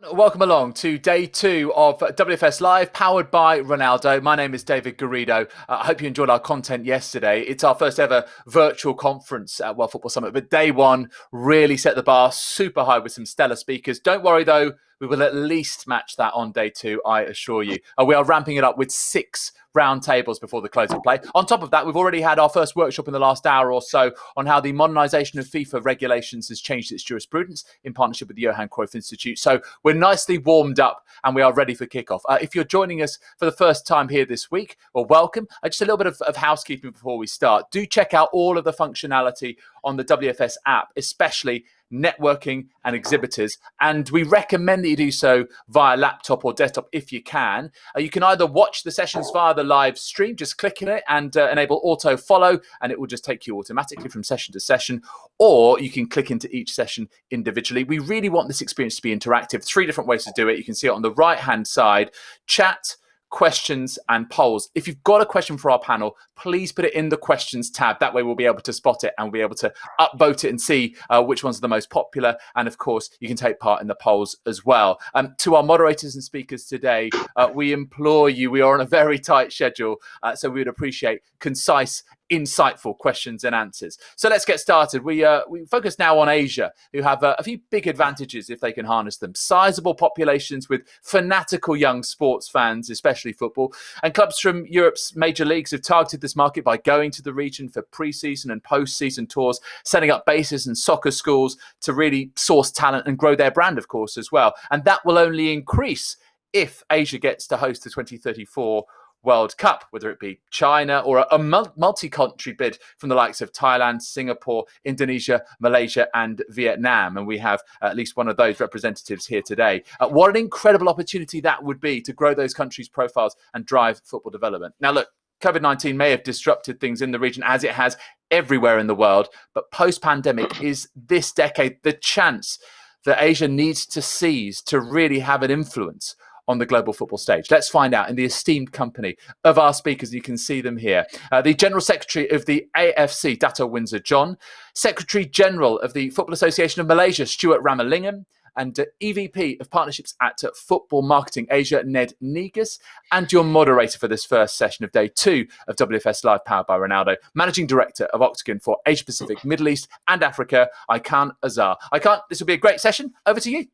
Welcome along to day two of WFS Live, powered by Ronaldo. My name is David Garrido. I hope you enjoyed our content yesterday. It's our first ever virtual conference at World Football Summit, but day one really set the bar super high with some stellar speakers. Don't worry though, we will at least match that on day two, I assure you. We are ramping it up with 6 round tables before the close of play. On top of that, we've already had our first workshop in the last hour or so on how the modernisation of FIFA regulations has changed its jurisprudence in partnership with the Johan Cruyff Institute. So we're nicely warmed up and we are ready for kickoff. If you're joining us for the first time here this week, well, welcome. Just a little bit of housekeeping before we start. Do check out all of the functionality on the WFS app, especially networking and exhibitors, and we recommend that you do so via laptop or desktop if you can. You can either watch the sessions via the live stream, just clicking it and enable auto follow, and it will just take you automatically from session to session, or you can click into each session individually. We really want this experience to be interactive. 3 different ways to do it. You can see it on the right hand side: chat, questions and polls. If you've got a question for our panel, please put it in the questions tab. That way we'll be able to spot it and we'll be able to upvote it and see which ones are the most popular. And of course, you can take part in the polls as well. To our moderators and speakers today, we implore you, we are on a very tight schedule, so we would appreciate concise, insightful questions and answers. So let's get started. We focus now on Asia, who have a few big advantages if they can harness them. Sizable populations with fanatical young sports fans, especially football, and clubs from Europe's major leagues have targeted this market by going to the region for pre-season and post-season tours, setting up bases and soccer schools to really source talent and grow their brand, of course, as well. And that will only increase if Asia gets to host the 2034 World Cup, whether it be China or a multi-country bid from the likes of Thailand, Singapore, Indonesia, Malaysia and Vietnam. And we have at least one of those representatives here today. What an incredible opportunity that would be to grow those countries' profiles and drive football development. Now, look, COVID-19 may have disrupted things in the region as it has everywhere in the world, but post-pandemic is this decade the chance that Asia needs to seize to really have an influence on the global football stage. Let's find out in the esteemed company of our speakers. You can see them here. The General Secretary of the AFC, Dato Windsor John, Secretary General of the Football Association of Malaysia, Stuart Ramalingam, and EVP of Partnerships at Football Marketing Asia, Ned Negus, and your moderator for this first session of day 2 of WFS Live, powered by Ronaldo, Managing Director of Octagon for Asia Pacific, Middle East and Africa, Aykan Azar. Aykan, this will be a great session. Over to you.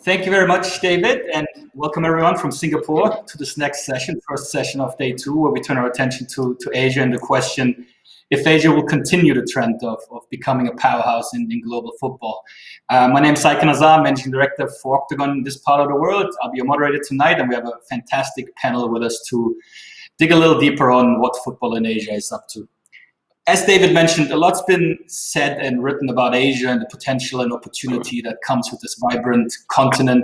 Thank you very much, David, and welcome everyone from Singapore to this next session, first session of day 2, where we turn our attention to Asia and the question if Asia will continue the trend of becoming a powerhouse in global football. My name is Aykan Azar, Managing Director for Octagon in this part of the world. I'll be your moderator tonight, and we have a fantastic panel with us to dig a little deeper on what football in Asia is up to. As David mentioned, a lot's been said and written about Asia and the potential and opportunity that comes with this vibrant continent.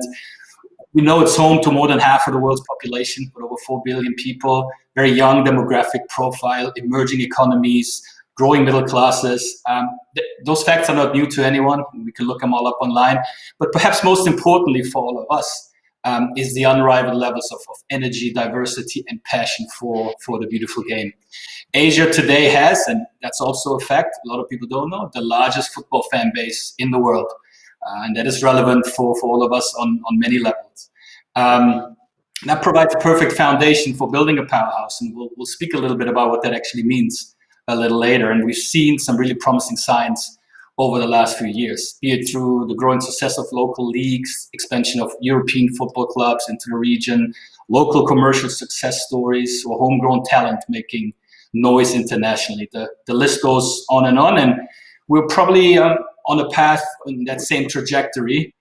We know it's home to more than half of the world's population, with over 4 billion people, very young demographic profile, emerging economies, growing middle classes. Those facts are not new to anyone. We can look them all up online. But perhaps most importantly for all of us is the unrivaled levels of energy, diversity, and passion for the beautiful game. Asia today has, and that's also a fact, a lot of people don't know, the largest football fan base in the world. And that is relevant for all of us on many levels. That provides a perfect foundation for building a powerhouse, and we'll speak a little bit about what that actually means a little later. And we've seen some really promising signs over the last few years, be it through the growing success of local leagues, expansion of European football clubs into the region, local commercial success stories, or homegrown talent making noise internationally. The list goes on, and we're probably on a path in that same trajectory.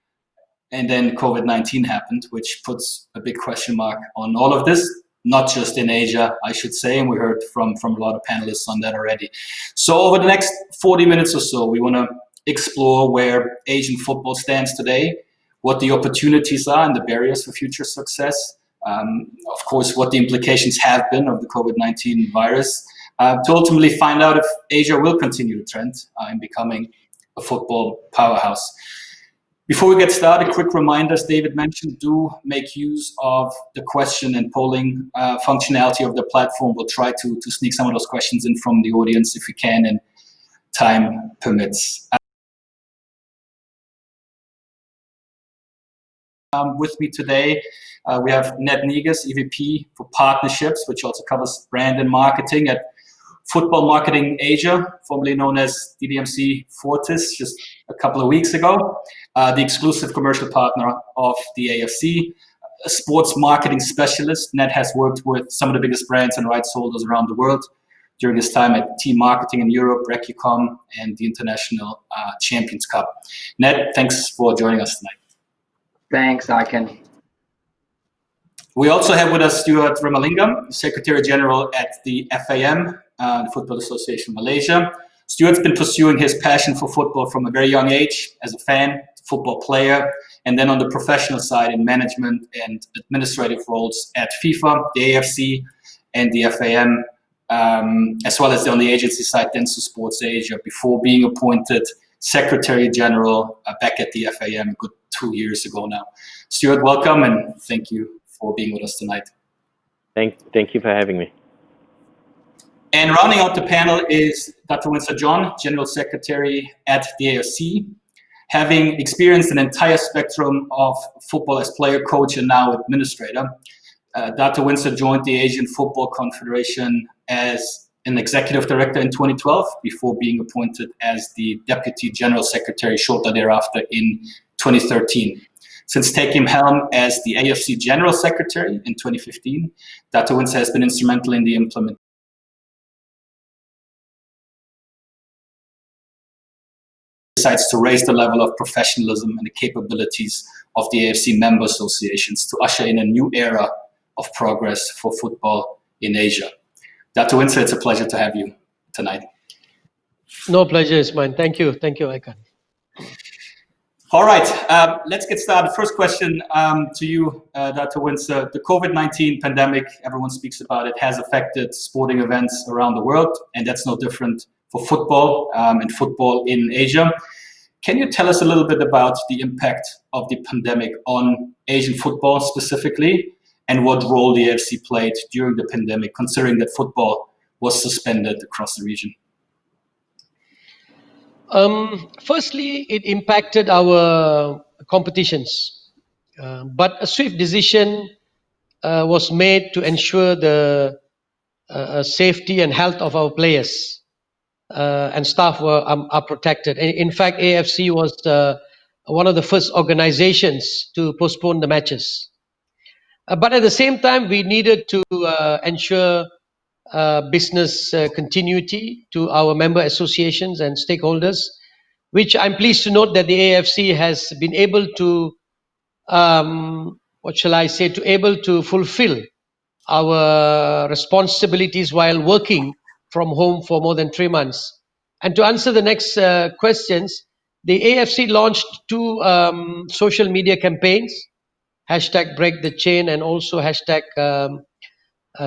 And then COVID-19 happened, which puts a big question mark on all of this, not just in Asia, I should say, and we heard from a lot of panelists on that already. So over the next 40 minutes or so, we want to explore where Asian football stands today, what the opportunities are and the barriers for future success, of course, what the implications have been of the COVID-19 virus, to ultimately find out if Asia will continue the trend in becoming a football powerhouse. Before we get started, quick reminder, as David mentioned, do make use of the question and polling functionality of the platform. We'll try to sneak some of those questions in from the audience if we can and time permits. With me today, we have Ned Negus, EVP for Partnerships, which also covers brand and marketing at Football Marketing Asia, formerly known as DDMC Fortis, just a couple of weeks ago, the exclusive commercial partner of the AFC, a sports marketing specialist. Ned has worked with some of the biggest brands and rights holders around the world during his time at Team Marketing in Europe, Recicom, and the International Champions Cup. Ned, thanks for joining us tonight. Thanks, Aykan. We also have with us Stuart Ramalingam, Secretary General at the FAM, the Football Association Malaysia. Stuart's been pursuing his passion for football from a very young age as a fan, football player, and then on the professional side in management and administrative roles at FIFA, the AFC, and the FAM, as well as on the agency side, Dentsu Sports Asia, before being appointed Secretary General back at the FAM a good 2 years ago now. Stuart, welcome, and thank you for being with us tonight. Thank you for having me. And rounding out the panel is Dato Windsor John, General Secretary at the AFC. Having experienced an entire spectrum of football as player, coach, and now administrator, Dato Windsor joined the Asian Football Confederation as an executive director in 2012 before being appointed as the Deputy General Secretary shortly thereafter in 2013. Since taking helm as the AFC General Secretary in 2015, Dato Windsor has been instrumental in the implementation decides to raise the level of professionalism and the capabilities of the AFC member associations to usher in a new era of progress for football in Asia. Dato Windsor, it's a pleasure to have you tonight. No, pleasure is mine. Thank you. Thank you, Aykan. All right, let's get started. First question to you, Dato Windsor. The COVID-19 pandemic, everyone speaks about it, has affected sporting events around the world, and that's no different for football and football in Asia. Can you tell us a little bit about the impact of the pandemic on Asian football specifically, and what role the AFC played during the pandemic, considering that football was suspended across the region? Firstly, it impacted our competitions, but a swift decision was made to ensure the safety and health of our players and staff are protected. In fact, AFC was one of the first organizations to postpone the matches. But at the same time, we needed to ensure business continuity to our member associations and stakeholders, which I'm pleased to note that the AFC has been able to, able to fulfill our responsibilities while working from home for more than 3 months. And to answer the next questions, the AFC launched 2 social media campaigns, #BreakTheChain and also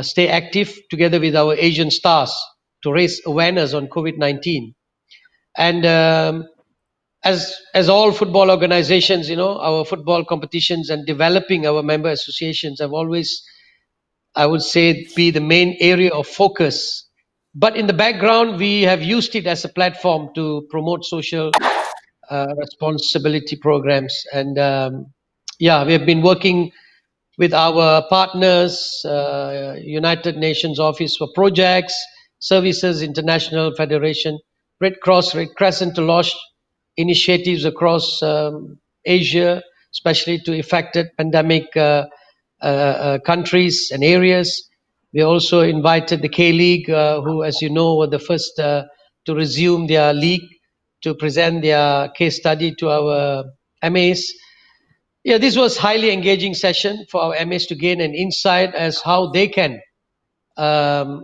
#Stay Active, together with our Asian stars to raise awareness on COVID-19. And as all football organizations, our football competitions and developing our member associations have always, I would say, be the main area of focus. But in the background, we have used it as a platform to promote social responsibility programs. And we have been working with our partners, United Nations Office for Projects, Services International Federation, Red Cross, Red Crescent, to launch initiatives across Asia, especially to affected pandemic countries and areas. We also invited the K-League, who, as you know, were the first to resume their league, to present their case study to our MAs. Yeah, this was highly engaging session for our MAs to gain an insight as how they can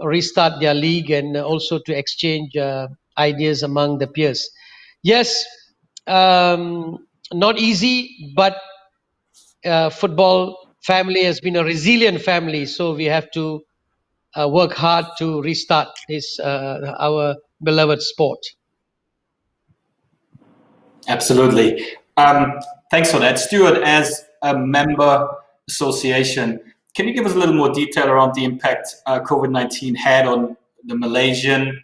restart their league, and also to exchange ideas among the peers. Yes, not easy, but football family has been a resilient family, so we have to work hard to restart this our beloved sport. Absolutely. Thanks for that. Stuart, as a member association, can you give us a little more detail around the impact COVID-19 had on the Malaysian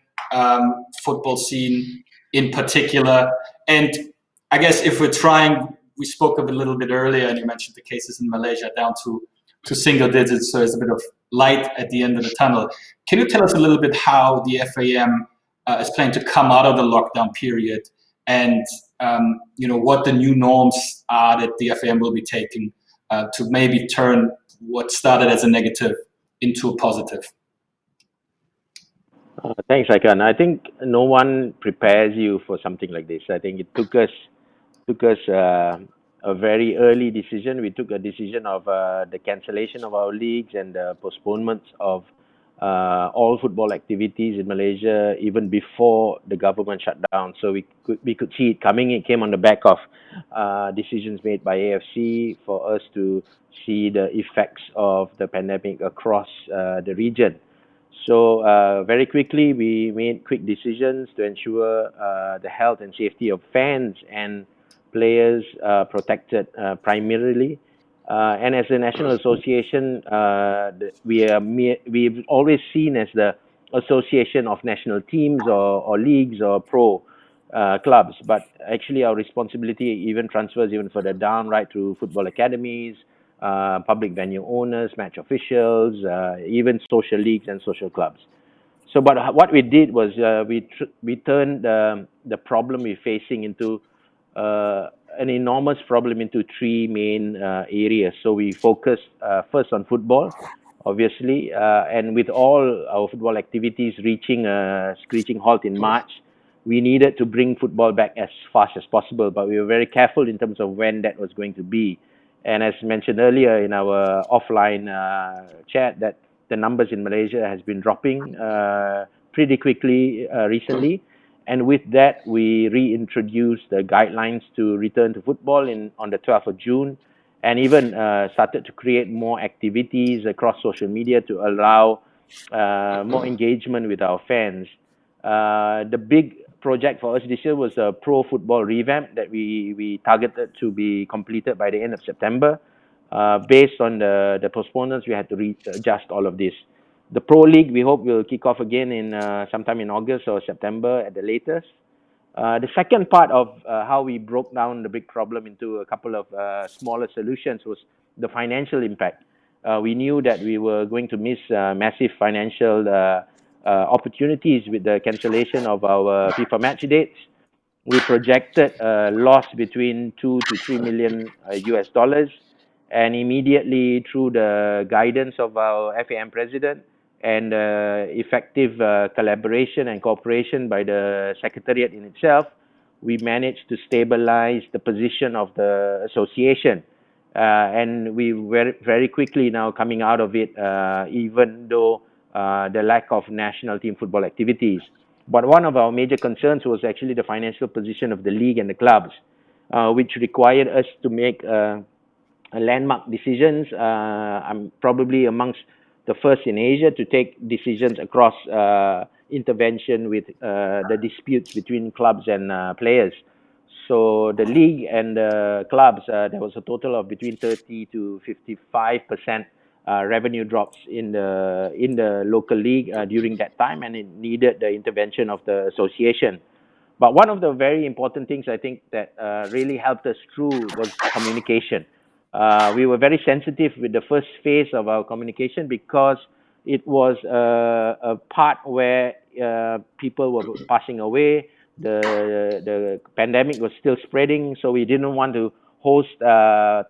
football scene in particular? And I guess if we're trying we spoke a little bit earlier, and you mentioned the cases in Malaysia down to single digits, so there's a bit of light at the end of the tunnel. Can you tell us a little bit how the FAM is planning to come out of the lockdown period, and what the new norms are that the FAM will be taking to maybe turn what started as a negative into a positive? Thanks, Aykan. I think no one prepares you for something like this. I think it took us a very early decision. We took a decision of the cancellation of our leagues and the postponements of all football activities in Malaysia even before the government shut down. So we could see it coming. It came on the back of decisions made by AFC for us to see the effects of the pandemic across the region. So very quickly, we made quick decisions to ensure the health and safety of fans and players protected primarily. And as a national association, we've always seen as the association of national teams or leagues or pro clubs. But actually, our responsibility even transfers even further down, right through football academies, public venue owners, match officials, even social leagues and social clubs. So, but what we did was we turned the problem we're facing into an enormous problem into three main areas. So we focused first on football, obviously, and with all our football activities reaching a screeching halt in March, we needed to bring football back as fast as possible, but we were very careful in terms of when that was going to be. And as mentioned earlier in our offline chat, that the numbers in Malaysia has been dropping pretty quickly recently. And with that, we reintroduced the guidelines to return to football on the 12th of June, and even started to create more activities across social media to allow more engagement with our fans. The big project for us this year was a pro football revamp that we targeted to be completed by the end of September. Based on the postponements, we had to readjust all of this. The Pro League, we hope, will kick off again in sometime in August or September at the latest. The second part of how we broke down the big problem into a couple of smaller solutions was the financial impact. We knew that we were going to miss massive financial opportunities with the cancellation of our FIFA match dates. We projected a loss between 2 to 3 million US dollars, and immediately through the guidance of our FAM president and effective collaboration and cooperation by the secretariat in itself, we managed to stabilize the position of the association. And we very quickly now coming out of it, even though the lack of national team football activities. But one of our major concerns was actually the financial position of the league and the clubs, which required us to make landmark decisions. I'm probably amongst the first in Asia to take decisions across intervention with the disputes between clubs and players. So the league and the clubs, there was a total of between 30 to 55% revenue drops in the local league during that time, and it needed the intervention of the association. But one of the very important things I think that really helped us through was communication. We were very sensitive with the first phase of our communication because it was a part where people were passing away. The pandemic was still spreading, so we didn't want to host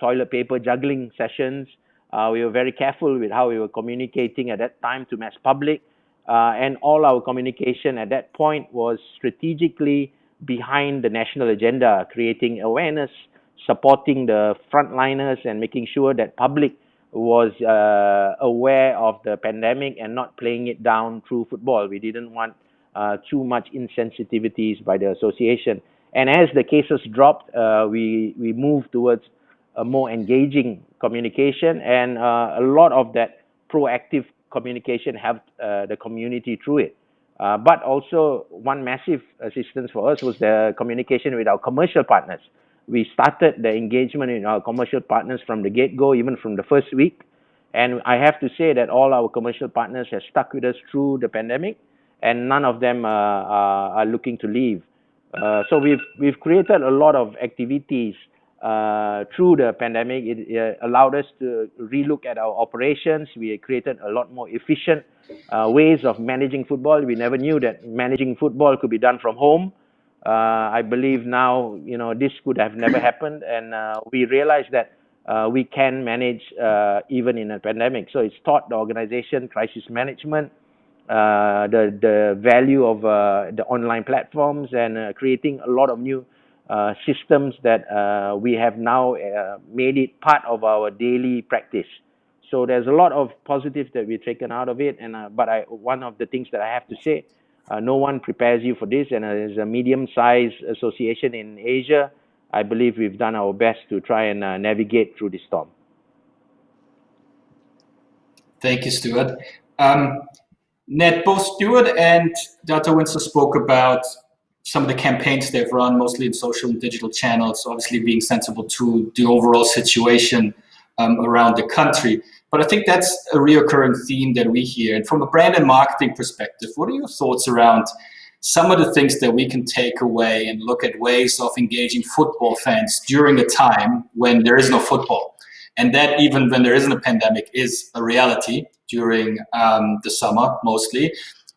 toilet paper juggling sessions. We were very careful with how we were communicating at that time to mass public, and all our communication at that point was strategically behind the national agenda, creating awareness, supporting the frontliners, and making sure that public was aware of the pandemic and not playing it down through football. We didn't want too much insensitivities by the association. And as the cases dropped, we moved towards a more engaging communication, and a lot of that proactive communication helped the community through it. But also one massive assistance for us was the communication with our commercial partners. We started the engagement in our commercial partners from the get-go, even from the first week. And I have to say that all our commercial partners have stuck with us through the pandemic, and none of them are looking to leave. So we've created a lot of activities through the pandemic, it allowed us to relook at our operations. We created a lot more efficient ways of managing football. We never knew that managing football could be done from home. I believe now, this could have never happened, and we realized that we can manage even in a pandemic. So it's taught the organization crisis management, the value of the online platforms, and creating a lot of new systems that we have now made it part of our daily practice. So there's a lot of positives that we've taken out of it. And but one of the things that I have to say, no one prepares you for this. And as a medium-sized association in Asia, I believe we've done our best to try and navigate through this storm. Thank you, Stuart. Ned, both Stuart and Dato Windsor spoke about some of the campaigns they've run, mostly in social and digital channels, obviously being sensible to the overall situation around the country. But I think that's a reoccurring theme that we hear. And from a brand and marketing perspective, what are your thoughts around some of the things that we can take away and look at ways of engaging football fans during a time when there is no football? And that even when there isn't a pandemic is a reality during the summer mostly.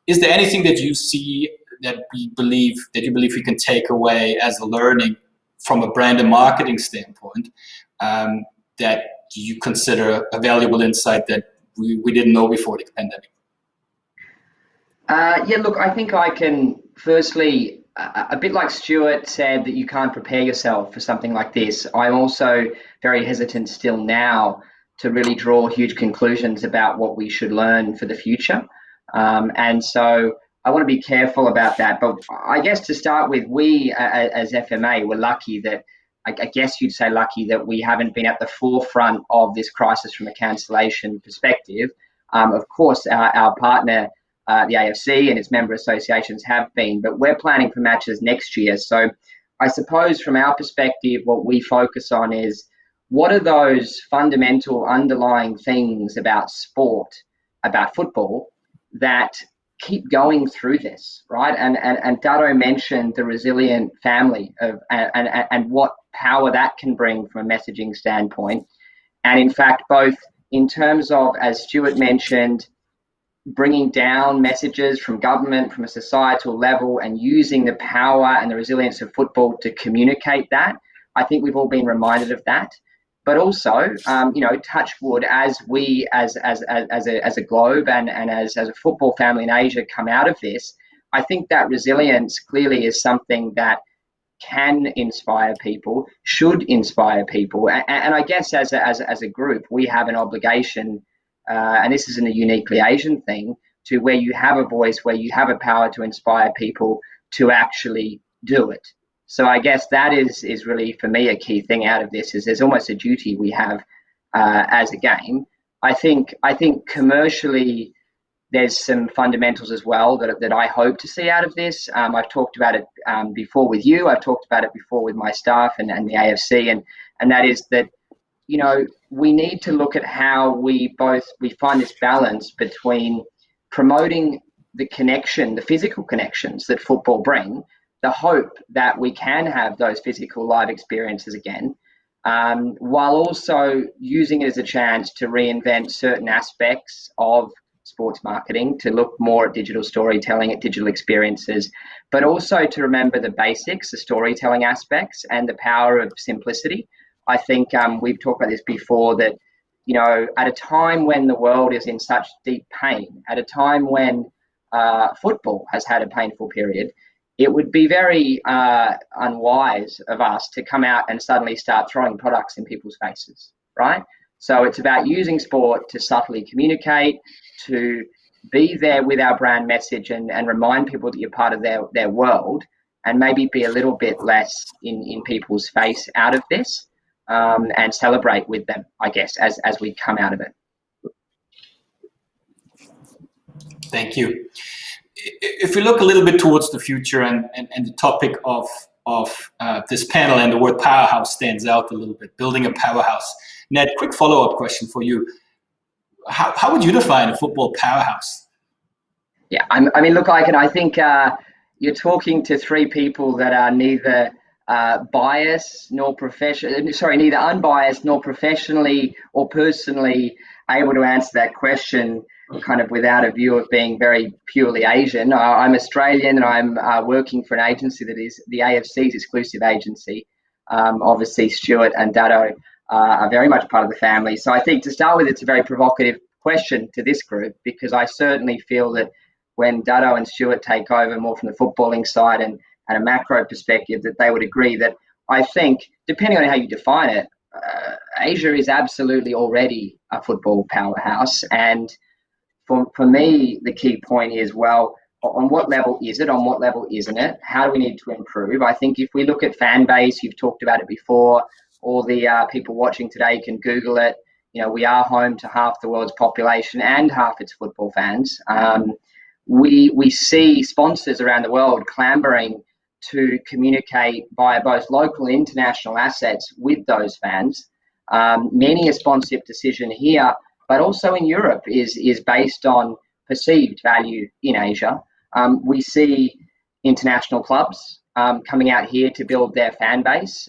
Is there anything that you see that you believe we can take away as a learning from a brand and marketing standpoint that you consider a valuable insight that we didn't know before the pandemic? Yeah, look, I think I can firstly, a bit like Stuart said that you can't prepare yourself for something like this. I'm also very hesitant still now to really draw huge conclusions about what we should learn for the future. And so I want to be careful about that. But I guess to start with, we as FMA were lucky that, I guess you'd say lucky that we haven't been at the forefront of this crisis from a cancellation perspective. Of course, our partner, the AFC and its member associations have been, but we're planning for matches next year. So I suppose from our perspective, what we focus on is what are those fundamental underlying things about sport, about football, that keep going through this, right? And Dato mentioned the resilient family of and what power that can bring from a messaging standpoint. And in fact, both in terms of, as Stuart mentioned, bringing down messages from government, from a societal level, and using the power and the resilience of football to communicate that. I think we've all been reminded of that. But also, touch wood, as we, as a globe and as a football family in Asia come out of this, I think that resilience clearly is something that can inspire people, should inspire people. And I guess as a group, we have an obligation, and this isn't a uniquely Asian thing, to where you have a voice, where you have a power to inspire people to actually do it. So I guess that is really, for me, a key thing out of this, is there's almost a duty we have as a game. I think commercially, there's some fundamentals as well that I hope to see out of this. I've talked about it before with you. I've talked about it before with my staff and the AFC, and that is that, we need to look at how we find this balance between promoting the connection, the physical connections that football bring, the hope that we can have those physical live experiences again, while also using it as a chance to reinvent certain aspects of sports marketing, to look more at digital storytelling, at digital experiences, but also to remember the basics, the storytelling aspects, and the power of simplicity. I think we've talked about this before, that, at a time when the world is in such deep pain, at a time when football has had a painful period, it would be very unwise of us to come out and suddenly start throwing products in people's faces, right? So it's about using sport to subtly communicate, to be there with our brand message and remind people that you're part of their world, and maybe be a little bit less in people's face out of this, and celebrate with them, I guess, as we come out of it. Thank you. If we look a little bit towards the future and the topic of this panel, and the word powerhouse stands out a little bit, building a powerhouse. Ned, quick follow-up question for you. How would you define a football powerhouse? Yeah, I mean, look, Aykan, I think you're talking to three people that are neither neither unbiased nor professionally or personally able to answer that question kind of without a view of being very purely Asian. I'm Australian, and I'm working for an agency that is the AFC's exclusive agency. Obviously, Stuart and Dato are very much part of the family. So I think to start with, it's a very provocative question to this group, because I certainly feel that when Dato and Stuart take over more from the footballing side and a macro perspective, that they would agree that I think, depending on how you define it, Asia is absolutely already a football powerhouse. And for me, the key point is, well, on what level is it? On what level isn't it? How do we need to improve? I think if we look at fan base, you've talked about it before, all the people watching today can Google it. We are home to half the world's population and half its football fans. We see sponsors around the world clambering to communicate via both local and international assets with those fans. Many a sponsorship decision here, but also in Europe, is based on perceived value in Asia. We see international clubs coming out here to build their fan base.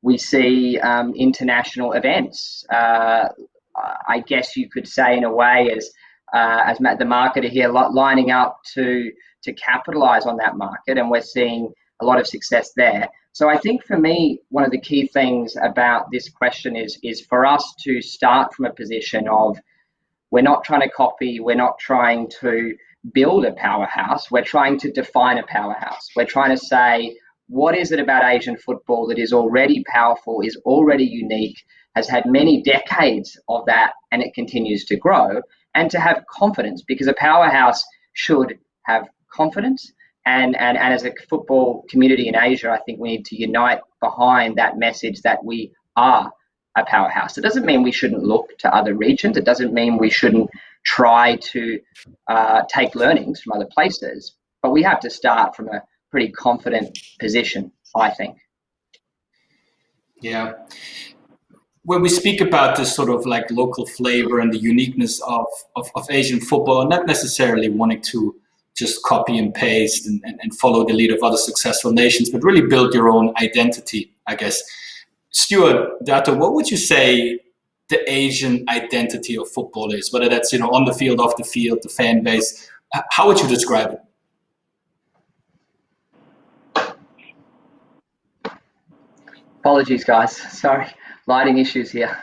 We see international events. I guess you could say, in a way, as the marketer here, lining up to capitalize on that market, and we're seeing a lot of success there. So I think for me, one of the key things about this question is for us to start from a position of, we're not trying to copy, we're not trying to build a powerhouse, we're trying to define a powerhouse. We're trying to say, what is it about Asian football that is already powerful, is already unique, has had many decades of that, and it continues to grow, and to have confidence, because a powerhouse should have confidence. And as a football community in Asia, I think we need to unite behind that message that we are a powerhouse. It doesn't mean we shouldn't look to other regions. It doesn't mean we shouldn't try to take learnings from other places. But we have to start from a pretty confident position, I think. Yeah. When we speak about this sort of like local flavor and the uniqueness of Asian football, not necessarily wanting to just copy and paste and follow the lead of other successful nations, but really build your own identity, I guess. Stuart, Dato, what would you say the Asian identity of football is? Whether that's, on the field, off the field, the fan base, how would you describe it? Apologies, guys. Sorry, lighting issues here.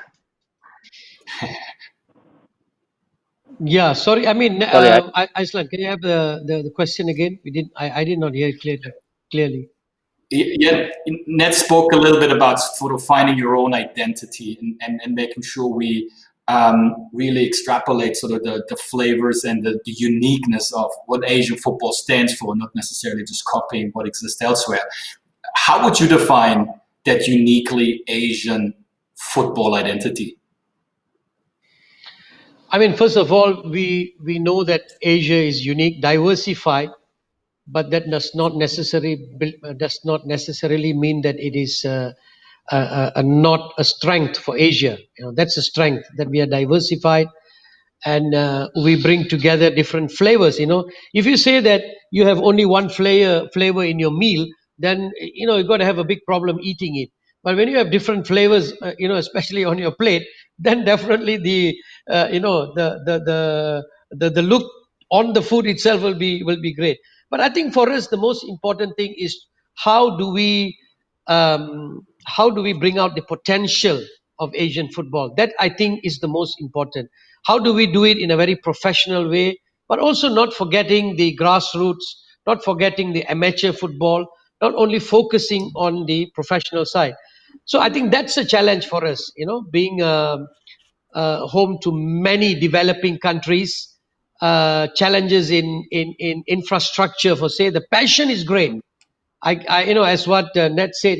Yeah, sorry. I mean, Sorry, Iceland, can you have the question again? I did not hear it clearly. Yeah, Ned spoke a little bit about sort of finding your own identity and making sure we really extrapolate sort of the flavors and the uniqueness of what Asian football stands for, not necessarily just copying what exists elsewhere. How would you define that uniquely Asian football identity? I mean, first of all, we know that Asia is unique, diversified, but that does not necessarily mean that it is not a strength for Asia. That's a strength, that we are diversified, and we bring together different flavors. If you say that you have only one flavor in your meal, then you've got to have a big problem eating it. But when you have different flavors, especially on your plate, then definitely the look on the food itself will be great. But I think for us, the most important thing is how do we bring out the potential of Asian football? That, I think, is the most important. How do we do it in a very professional way, but also not forgetting the grassroots, not forgetting the amateur football, not only focusing on the professional side. So I think that's a challenge for us, being home to many developing countries, challenges in infrastructure. For say, the passion is great. As what Ned said,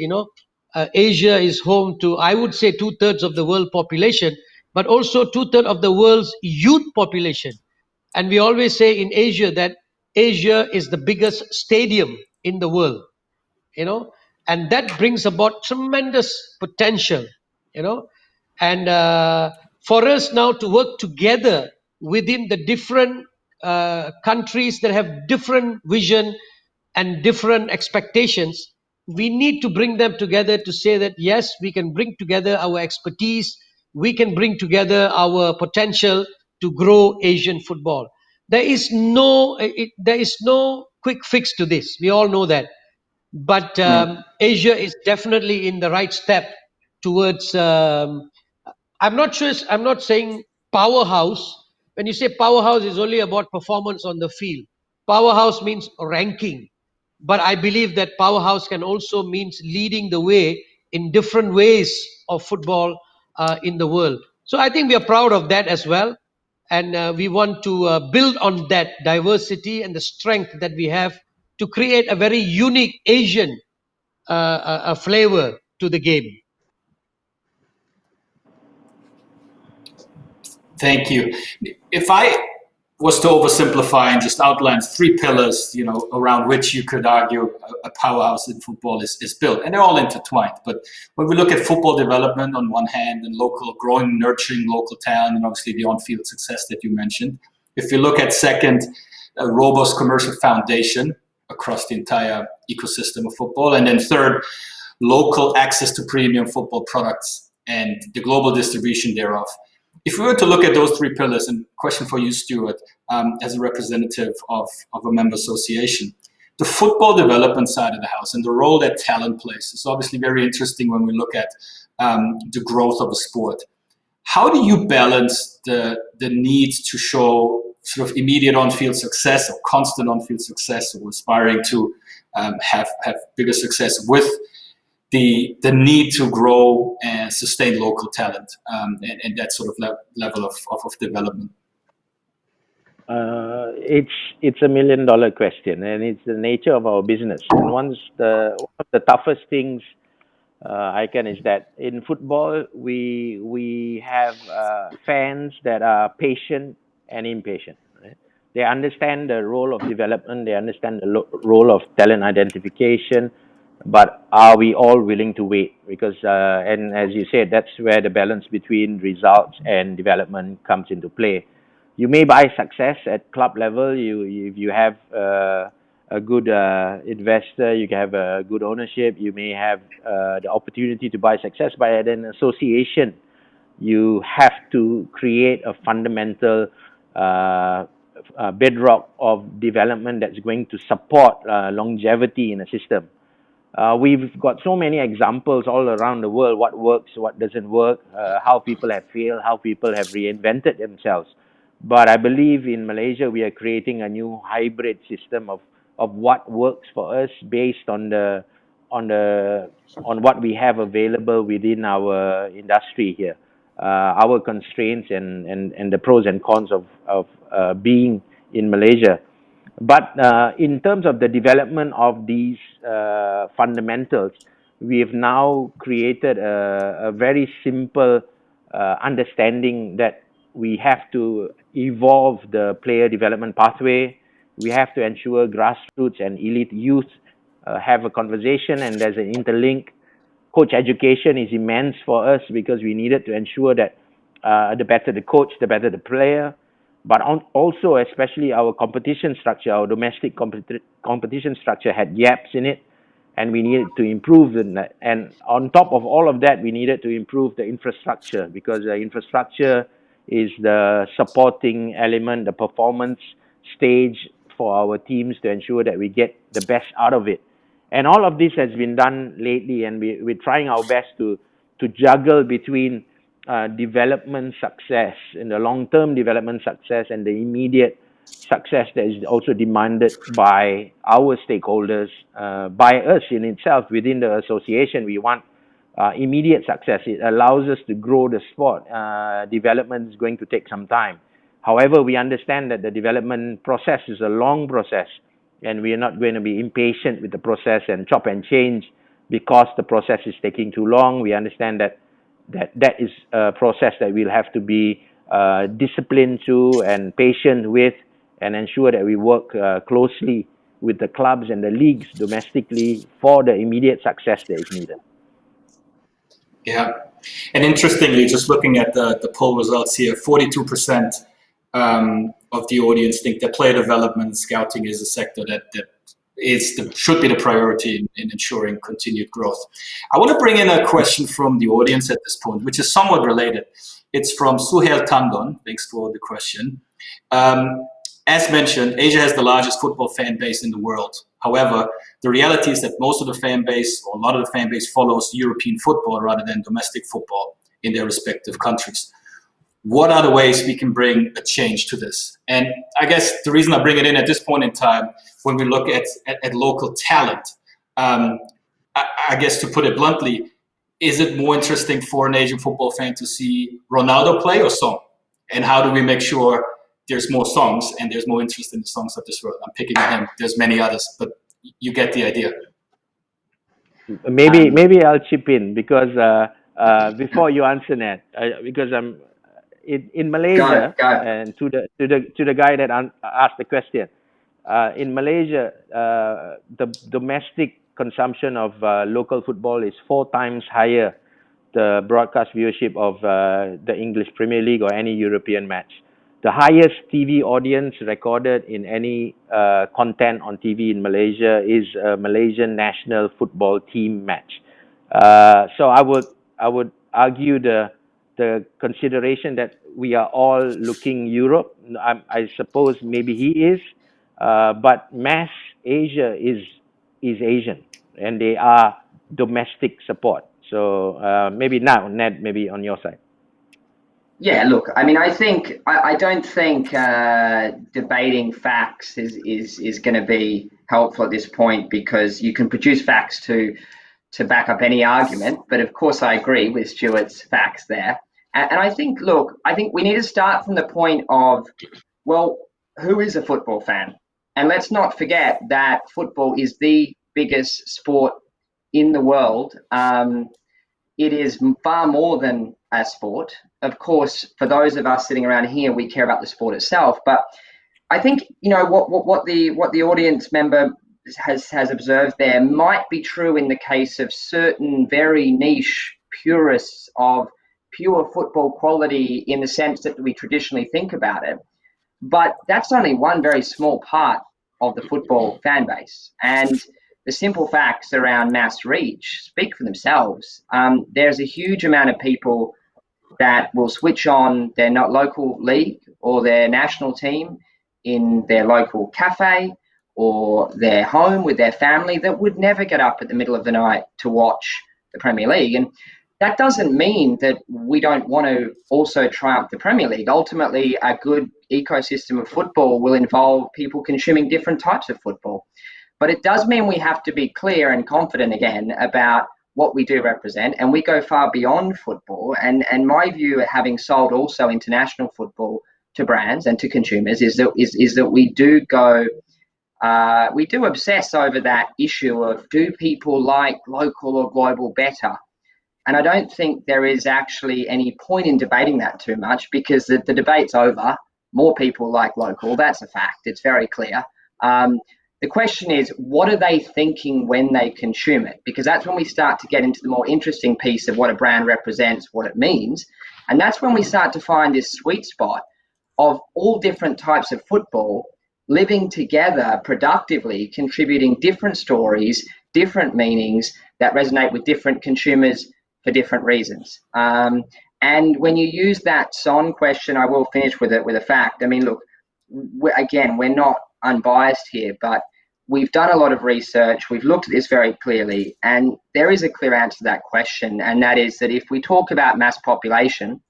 Asia is home to, I would say, 2/3 of the world population, but also 2/3 of the world's youth population. And we always say in Asia that Asia is the biggest stadium in the world, and that brings about tremendous potential, and for us now to work together within the different countries that have different vision and different expectations, we need to bring them together to say that yes, we can bring together our expertise, we can bring together our potential to grow Asian football. There is no quick fix to this. We all know that, but Asia is definitely in the right step towards. I'm not sure. I'm not saying powerhouse. When you say powerhouse, is only about performance on the field. Powerhouse means ranking, but I believe that powerhouse can also means leading the way in different ways of football in the world. So I think we are proud of that as well, and we want to build on that diversity and the strength that we have to create a very unique Asian a flavor to the game. Thank you. If I was to oversimplify and just outline three pillars, around which you could argue a powerhouse in football is built, and they're all intertwined. But when we look at football development on one hand and growing, nurturing local talent, and obviously the on-field success that you mentioned. If you look at second, a robust commercial foundation across the entire ecosystem of football, and then third, local access to premium football products and the global distribution thereof. If we were to look at those three pillars, and question for you, Stuart, as a representative of a member association, the football development side of the house and the role that talent plays is obviously very interesting when we look at the growth of a sport. How do you balance the need to show sort of immediate on-field success or constant on-field success, or aspiring to have bigger success with the need to grow and sustain local talent and that sort of level of development? It's $1 million question, and it's the nature of our business. And one of the toughest things, Aykan, is that in football we have fans that are patient and impatient. Right? They understand the role of development, they understand the role of talent identification, but are we all willing to wait? Because and as you said, that's where the balance between results and development comes into play. You may buy success at club level. If you have a good investor, you can have a good ownership. You may have the opportunity to buy success, but at an association, you have to create a fundamental bedrock of development that's going to support longevity in a system. We've got so many examples all around the world, what works, what doesn't work, how people have failed, how people have reinvented themselves. But I believe in Malaysia, we are creating a new hybrid system of what works for us based on what we have available within our industry here, our constraints and the pros and cons of being in Malaysia. But in terms of the development of these fundamentals, we have now created a very simple understanding that we have to evolve the player development pathway. We have to ensure grassroots and elite youth have a conversation, and there's an interlink. Coach education is immense for us because we needed to ensure that the better the coach, the better the player. But also, especially our competition structure, our domestic competition structure had gaps in it, and we needed to improve that. And on top of all of that, we needed to improve the infrastructure, because the infrastructure is the supporting element, the performance stage for our teams to ensure that we get the best out of it. And all of this has been done lately, and we're trying our best to juggle between development success and the long-term development success and the immediate success that is also demanded by our stakeholders, by us in itself within the association. We want immediate success. It allows us to grow the sport. Development is going to take some time. However, we understand that the development process is a long process, and we are not going to be impatient with the process and chop and change because the process is taking too long. We understand that is a process that we'll have to be disciplined to and patient with, and ensure that we work closely with the clubs and the leagues domestically for the immediate success that is needed. Yeah, and interestingly, just looking at the poll results here, 42% of the audience think that player development and scouting is a sector that should be the priority in ensuring continued growth. I want to bring in a question from the audience at this point, which is somewhat related. It's from Suhail Tandon. Thanks for the question. As mentioned, Asia has the largest football fan base in the world. However, the reality is that most of the fan base, or a lot of the fan base, follows European football rather than domestic football in their respective countries. What are the ways we can bring a change to this? And I guess the reason I bring it in at this point in time, when we look at local talent, I guess to put it bluntly, is it more interesting for an Asian football fan to see Ronaldo play or Song? And how do we make sure there's more Songs and there's more interest in the Songs of this world? I'm picking on him. There's many others, but you get the idea. Maybe I'll chip in because before you answer that, because I'm in Malaysia, Go. and to the guy that asked the question, in Malaysia, the domestic consumption of local football is 4 times higher the broadcast viewership of the English Premier League or any European match. The highest TV audience recorded in any content on TV in Malaysia is a Malaysian national football team match. So I would argue the consideration that we are all looking Europe. I suppose maybe he is, but mass Asia is Asian, and they are domestic support. So maybe now, Ned, maybe on your side. Yeah, look, I mean, I don't think debating facts is going to be helpful at this point, because you can produce facts to back up any argument. But of course, I agree with Stuart's facts there. And I think, look, I think we need to start from the point of, well, who is a football fan? And let's not forget that football is the biggest sport in the world. It is far more than a sport. Of course, for those of us sitting around here, we care about the sport itself. But I think, you know, what the audience member has observed there might be true in the case of certain very niche purists of pure football quality, in the sense that we traditionally think about it. But that's only one very small part of the football fan base. And the simple facts around mass reach speak for themselves. There's a huge amount of people that will switch on their local league or their national team in their local cafe or their home with their family that would never get up at the middle of the night to watch the Premier League. And that doesn't mean that we don't want to also triumph the Premier League. Ultimately, a good ecosystem of football will involve people consuming different types of football. But it does mean we have to be clear and confident again about what we do represent, and we go far beyond football. And my view, having sold also international football to brands and to consumers, is that we do obsess over that issue of, do people like local or global better? And I don't think there is actually any point in debating that too much, because the debate's over. More people like local, that's a fact. It's very clear. The question is, what are they thinking when they consume it? Because that's when we start to get into the more interesting piece of what a brand represents, what it means. And that's when we start to find this sweet spot of all different types of football living together productively, contributing different stories, different meanings that resonate with different consumers for different reasons. And when you use that Son question, I will finish with it with a fact. I mean, look, we're not unbiased here, but we've done a lot of research. We've looked at this very clearly, and there is a clear answer to that question. And that is that if we talk about mass population,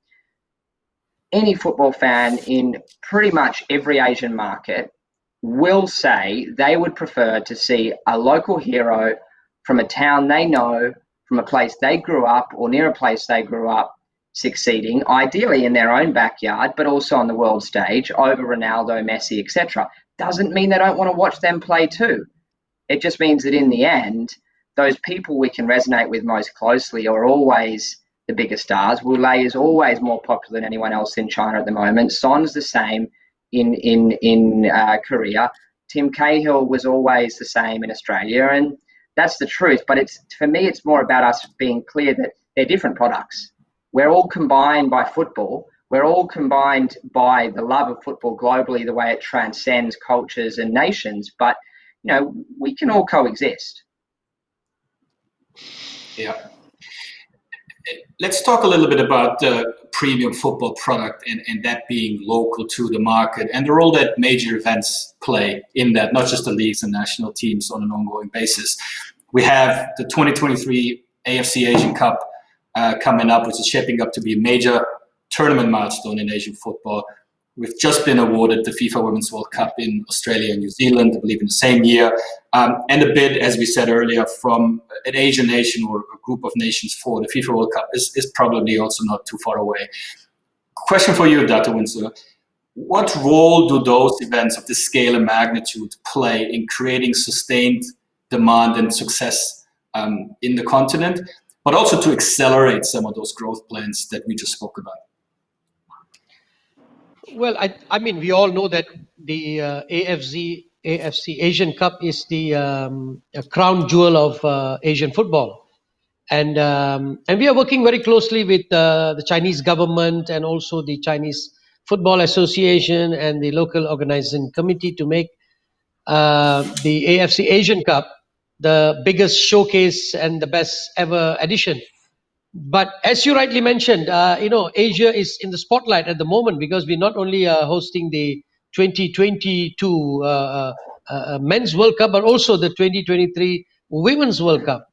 any football fan in pretty much every Asian market will say they would prefer to see a local hero from a town they know, from a place they grew up or near a place they grew up, succeeding, ideally in their own backyard, but also on the world stage over Ronaldo, Messi, etc. Doesn't mean they don't want to watch them play too. It just means that in the end, those people we can resonate with most closely are always the bigger stars. Wu Lei is always more popular than anyone else in China at the moment. Son's the same in Korea. Tim Cahill was always the same in Australia, and that's the truth. But for me, it's more about us being clear that they're different products. We're all combined by football. We're all combined by the love of football globally, the way it transcends cultures and nations. But we can all coexist. Yeah. Let's talk a little bit about the premium football product and that being local to the market and the role that major events play in that, not just the leagues and national teams on an ongoing basis. We have the 2023 AFC Asian Cup coming up, which is shaping up to be a major tournament milestone in Asian football. We've just been awarded the FIFA Women's World Cup in Australia and New Zealand, I believe in the same year. And a bid, as we said earlier, from an Asian nation or a group of nations for the FIFA World Cup is probably also not too far away. Question for you, Dato Windsor. What role do those events of this scale and magnitude play in creating sustained demand and success in the continent, but also to accelerate some of those growth plans that we just spoke about? Well, I mean, we all know that the AFC Asian Cup is the a crown jewel of Asian football, and we are working very closely with the Chinese government and also the Chinese Football Association and the local organizing committee to make the AFC Asian Cup the biggest showcase and the best ever edition. But as you rightly mentioned, Asia is in the spotlight at the moment because we're not only hosting the 2022 Men's World Cup, but also the 2023 Women's World Cup,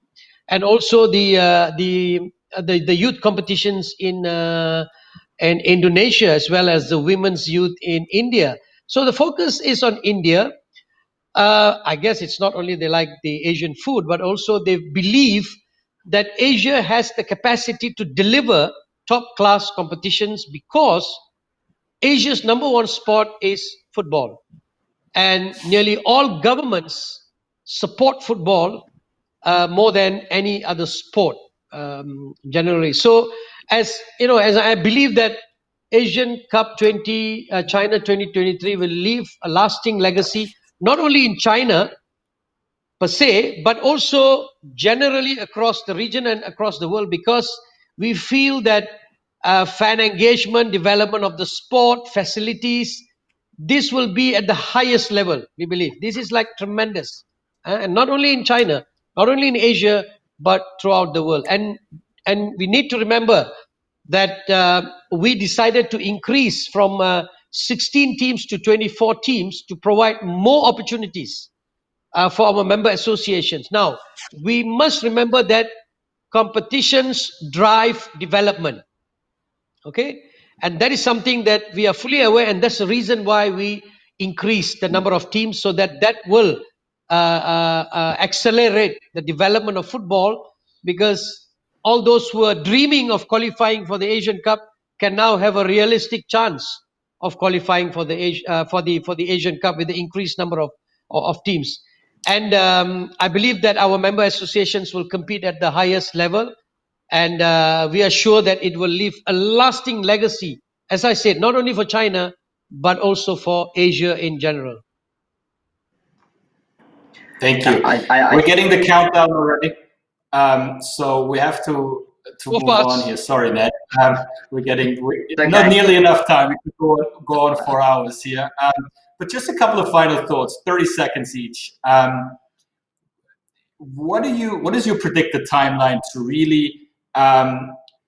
and also the youth competitions in Indonesia, as well as the women's youth in India. So the focus is on India. I guess it's not only they like the Asian food, but also they believe that Asia has the capacity to deliver top class competitions because Asia's number one sport is football. And nearly all governments support football more than any other sport generally. So, as you know, as I believe that Asian Cup China 2023 will leave a lasting legacy, not only in China per se, but also generally across the region and across the world, because we feel that fan engagement, development of the sport, facilities, this will be at the highest level, we believe. This is like tremendous. And not only in China, not only in Asia, but throughout the world. And we need to remember that we decided to increase from 16 teams to 24 teams to provide more opportunities for our member associations. Now, we must remember that competitions drive development. Okay? And that is something that we are fully aware, and that's the reason why we increase the number of teams, so that will accelerate the development of football, because all those who are dreaming of qualifying for the Asian Cup can now have a realistic chance of qualifying for the Asian Cup with the increased number of teams. And I believe that our member associations will compete at the highest level, and we are sure that it will leave a lasting legacy, as I said, not only for China, but also for Asia in general. Thank you. We're getting the countdown already, so we have to move on here. Sorry, Ned. We're not nearly enough time. We could go on for hours here. But just a couple of final thoughts, 30 seconds each. What is your predicted timeline to really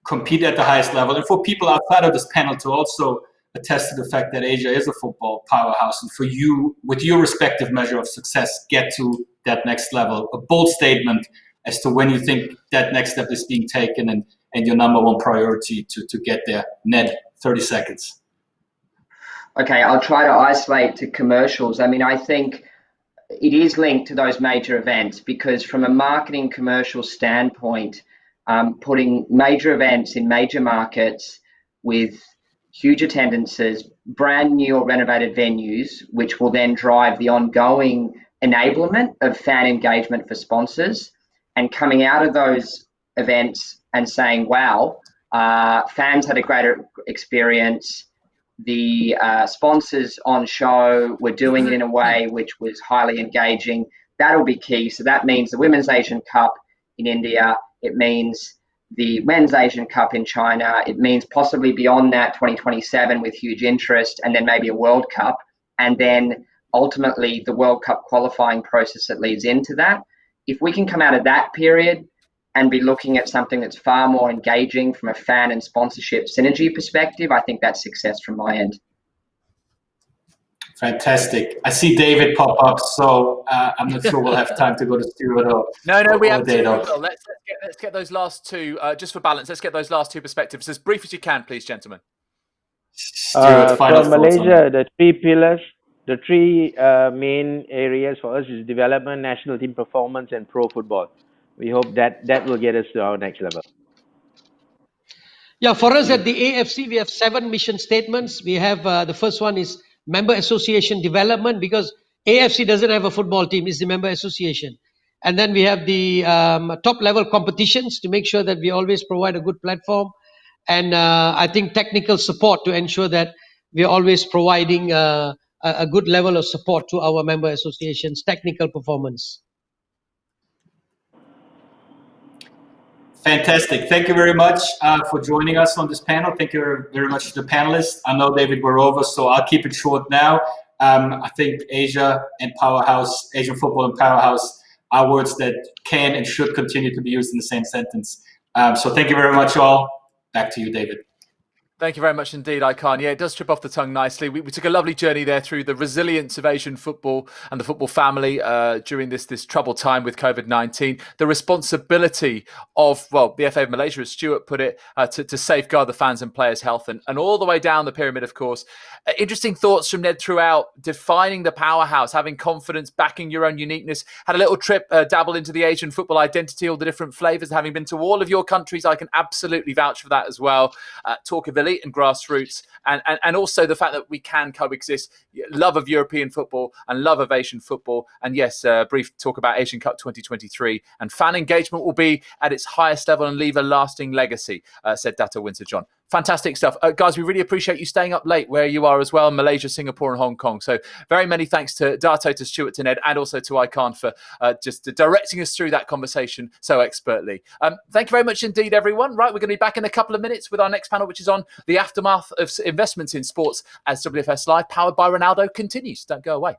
compete at the highest level, and for people outside of this panel to also attest to the fact that Asia is a football powerhouse, and for you, with your respective measure of success, get to that next level? A bold statement as to when you think that next step is being taken, and your number one priority to get there. Ned, 30 seconds. Okay, I'll try to isolate to commercials. I mean, I think it is linked to those major events, because from a marketing commercial standpoint, putting major events in major markets with huge attendances, brand new or renovated venues, which will then drive the ongoing enablement of fan engagement for sponsors, and coming out of those events and saying, wow, fans had a greater experience. The sponsors on show were doing it in a way which was highly engaging. That'll be key. So that means the Women's Asian Cup in India. It means the Men's Asian Cup in China. It means possibly beyond that, 2027 with huge interest, and then maybe a World Cup. And then ultimately the World Cup qualifying process that leads into that. If we can come out of that period and be looking at something that's far more engaging from a fan and sponsorship synergy perspective, I think that's success from my end. Fantastic. I see David pop up, so I'm not sure we'll have time to go to Stuart or We or absolutely Dato. will. Let's get those last two, just for balance, let's get those last two perspectives as brief as you can, please, gentlemen. Stuart, final For thoughts on Malaysia, the three pillars, the three main areas for us is development, national team performance, and pro football. We hope that will get us to our next level. Yeah, for us at the AFC, we have 7 mission statements. We have the first one is member association development, because AFC doesn't have a football team, it's the member association. And then we have the top level competitions to make sure that we always provide a good platform. And I think technical support to ensure that we're always providing a good level of support to our member associations, technical performance. Fantastic. Thank you very much for joining us on this panel. Thank you very much to the panelists. I know, David, we're over, so I'll keep it short now. I think Asia and Powerhouse, Asian football and Powerhouse are words that can and should continue to be used in the same sentence. So thank you very much, all. Back to you, David. Thank you very much indeed, Aykan. Yeah, it does trip off the tongue nicely. We took a lovely journey there through the resilience of Asian football and the football family during this troubled time with COVID-19. The responsibility of, well, the FA of Malaysia, as Stuart put it, to safeguard the fans' and players' health, and all the way down the pyramid, of course. Interesting thoughts from Ned throughout, defining the powerhouse, having confidence, backing your own uniqueness. Had a little trip, dabble into the Asian football identity, all the different flavours. Having been to all of your countries, I can absolutely vouch for that as well. Talk of elite and grassroots, and also the fact that we can coexist. Love of European football and love of Asian football. And yes, brief talk about Asian Cup 2023. And fan engagement will be at its highest level and leave a lasting legacy, said Dato Windsor John. Fantastic stuff. Guys, we really appreciate you staying up late where you are as well, Malaysia, Singapore and Hong Kong. So very many thanks to Dato, to Stuart, to Ned, and also to Aykan for just directing us through that conversation so expertly. Thank you very much indeed, everyone. Right, we're going to be back in a couple of minutes with our next panel, which is on the aftermath of investments in sports as WFS Live, powered by Ronaldo, continues. Don't go away.